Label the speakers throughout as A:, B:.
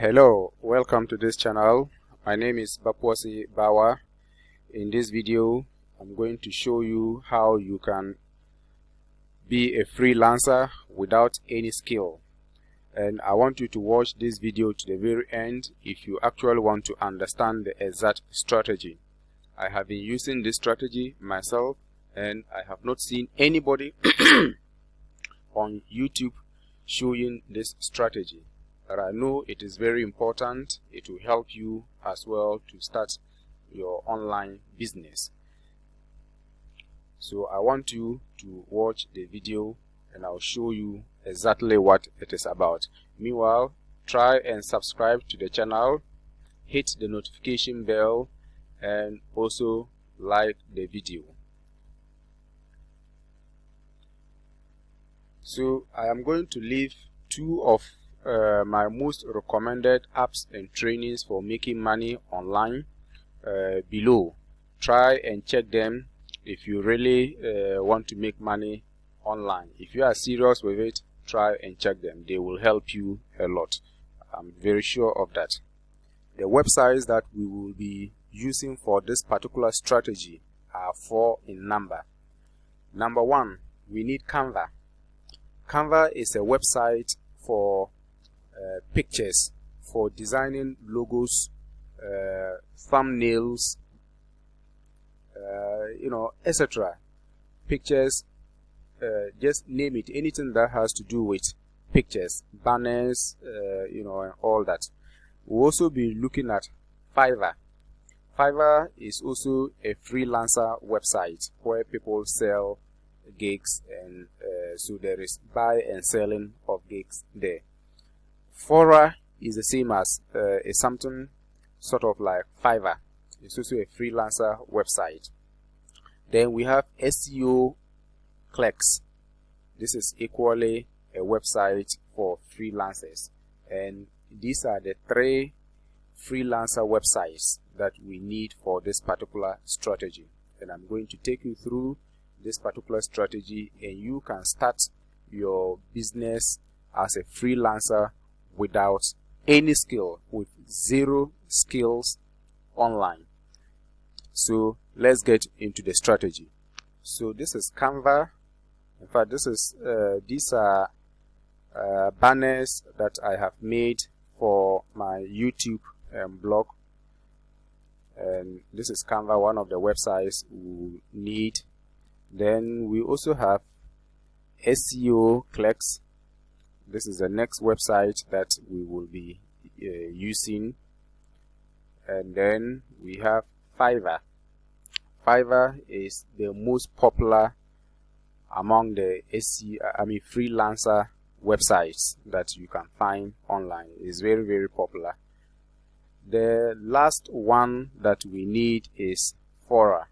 A: Hello, welcome to this channel. My name is Bapwasi Bawa. In this video, I'm going to show you how you can be a freelancer without any skill. And I want you to watch this video to the very end if you actually want to understand the exact strategy. I have been using this strategy myself and I have not seen anybody on YouTube showing this strategy. But I know it is very important. It will help you as well to start your online business. So I want you to watch the video and I'll show you exactly what it is about. Meanwhile, try and subscribe to the channel, hit the notification bell, and also like the video. So I am going to leave two of my most recommended apps and trainings for making money online below. Try and check them if you really want to make money online. If you are serious with it, try and check them. They will help you a lot. I'm very sure of that. The websites that we will be using for this particular strategy are 4 in number. Number 1, we need Canva. Canva is a website for pictures, for designing logos, thumbnails, etc. Pictures, just name it, anything that has to do with pictures, banners, and all that. We'll also be looking at Fiverr. Fiverr is also a freelancer website where people sell gigs, and so there is buy and selling of gigs there. Fourerr is the same as is something sort of like Fiverr. It's also a freelancer website. Then we have SEO Clerks. This is equally a website for freelancers, and these are the 3 freelancer websites that we need for this particular strategy. And I'm going to take you through this particular strategy, and you can start your business as a freelancer without any skill, with 0 skills online. So let's get into the strategy. So this is Canva. In fact, these are banners that I have made for my YouTube blog, and this is Canva, one of the websites we need. Then we also have SEO Clerks. This is the next website that we will be using. And then we have Fiverr. Fiverr is the most popular among the freelancer websites that you can find online. It's very, very popular. The last one that we need is fourerr.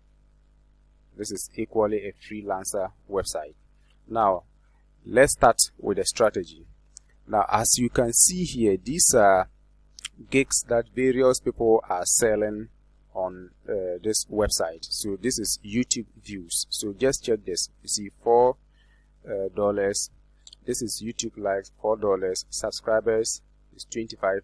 A: This is equally a freelancer website. Now, let's start with the strategy. Now, as you can see here, these are gigs that various people are selling on this website. So this is YouTube views. So just check this. You see $4. This is YouTube likes, $4. Subscribers is $25.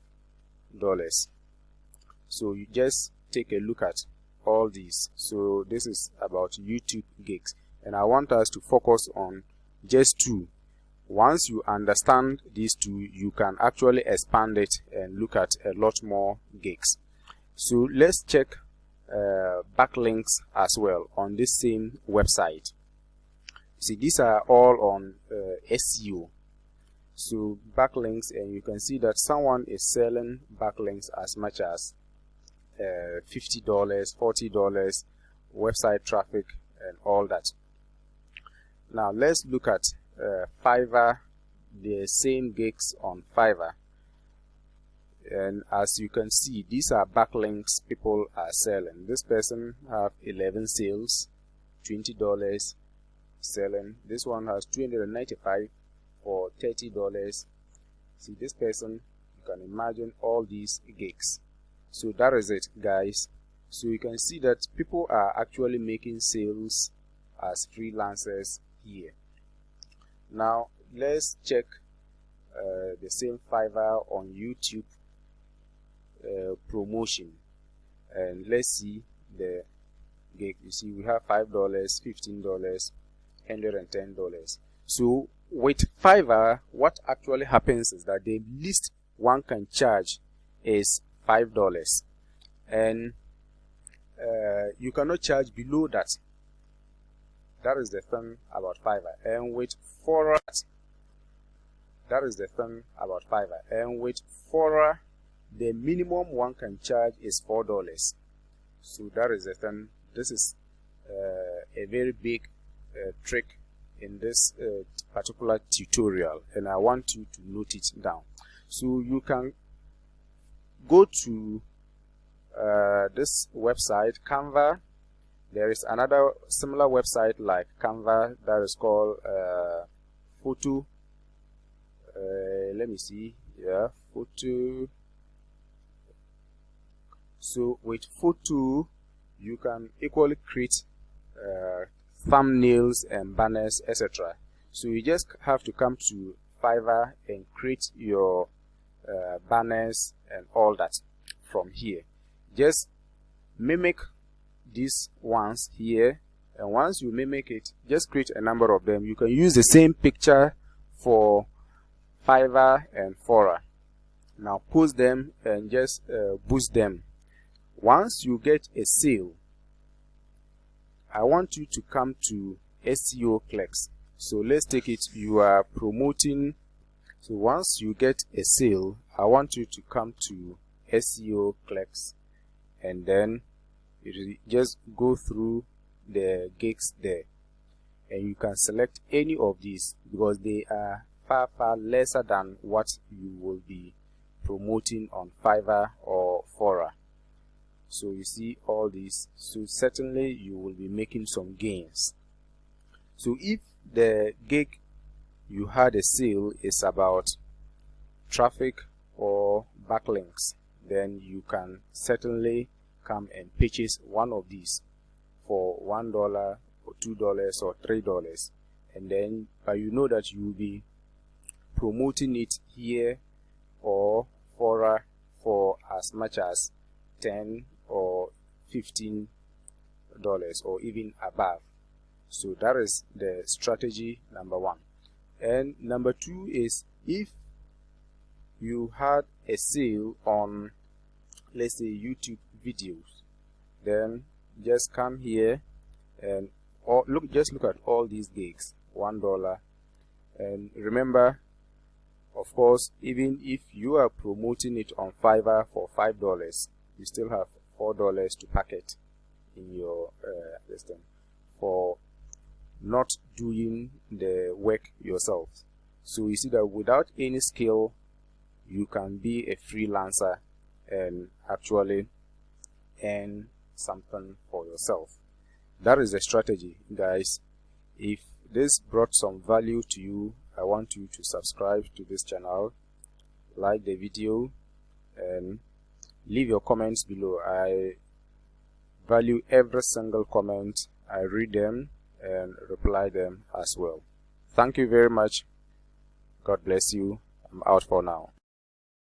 A: So you just take a look at all these. So this is about YouTube gigs, and I want us to focus on just 2. Once you understand these 2, you can actually expand it and look at a lot more gigs. So let's check backlinks as well on this same website. See, these are all on SEO. So backlinks, and you can see that someone is selling backlinks as much as $50, $40, website traffic, and all that. Now let's look at Fiverr, the same gigs on Fiverr. And as you can see, these are backlinks people are selling. This person have 11 sales, $20 selling. This one has 295 for $30. See, this person, you can imagine all these gigs. So that is it, guys. So you can see that people are actually making sales as freelancers here. Now let's check the same Fiverr on YouTube promotion. And let's see the gig. You see, we have $5, $15, $110. So with Fiverr, what actually happens is that the least one can charge is $5, and you cannot charge below that. That is the thing about Fiverr. And with fourerr, that is the thing about Fiverr. And with fourerr, the minimum one can charge is $4. So that is the thing. This is a very big trick in this particular tutorial, and I want you to note it down. So you can go to this website, Canva. There is another similar website like Canva that is called Photo. Let me see. Yeah, Photo. So with Photo, you can equally create thumbnails and banners, etc. So you just have to come to Fiverr and create your banners and all that from here. Just mimic these ones here, and once you mimic it, just create a number of them. You can use the same picture for Fiverr and fourerr. Now post them and just boost them. Once you get a sale, I want you to come to SEO clerks. So let's take it, you are promoting. So once you get a sale, I want you to come to SEO clerks, and then you just go through the gigs there, and you can select any of these because they are far lesser than what you will be promoting on Fiverr or fourerr. So you see all these, so certainly you will be making some gains. So if the gig you had a sale is about traffic or backlinks, then you can certainly come and purchase one of these for $1 or $2 or $3, and then but you know that you will be promoting it here or fourerr for as much as $10 or $15 or even above. So that is the strategy number one. And number two is, if you had a sale on, let's say, YouTube videos, then just come here and just look at all these gigs, $1. And remember, of course, even if you are promoting it on Fiverr for $5, you still have $4 to pack it in your system for not doing the work yourself. So you see that without any skill, you can be a freelancer and actually earn something for yourself. That is the strategy, guys. If this brought some value to you, I want you to subscribe to this channel, like the video, and leave your comments below. I value every single comment. I read them and reply them as well. Thank you very much. God bless you. I'm out for now.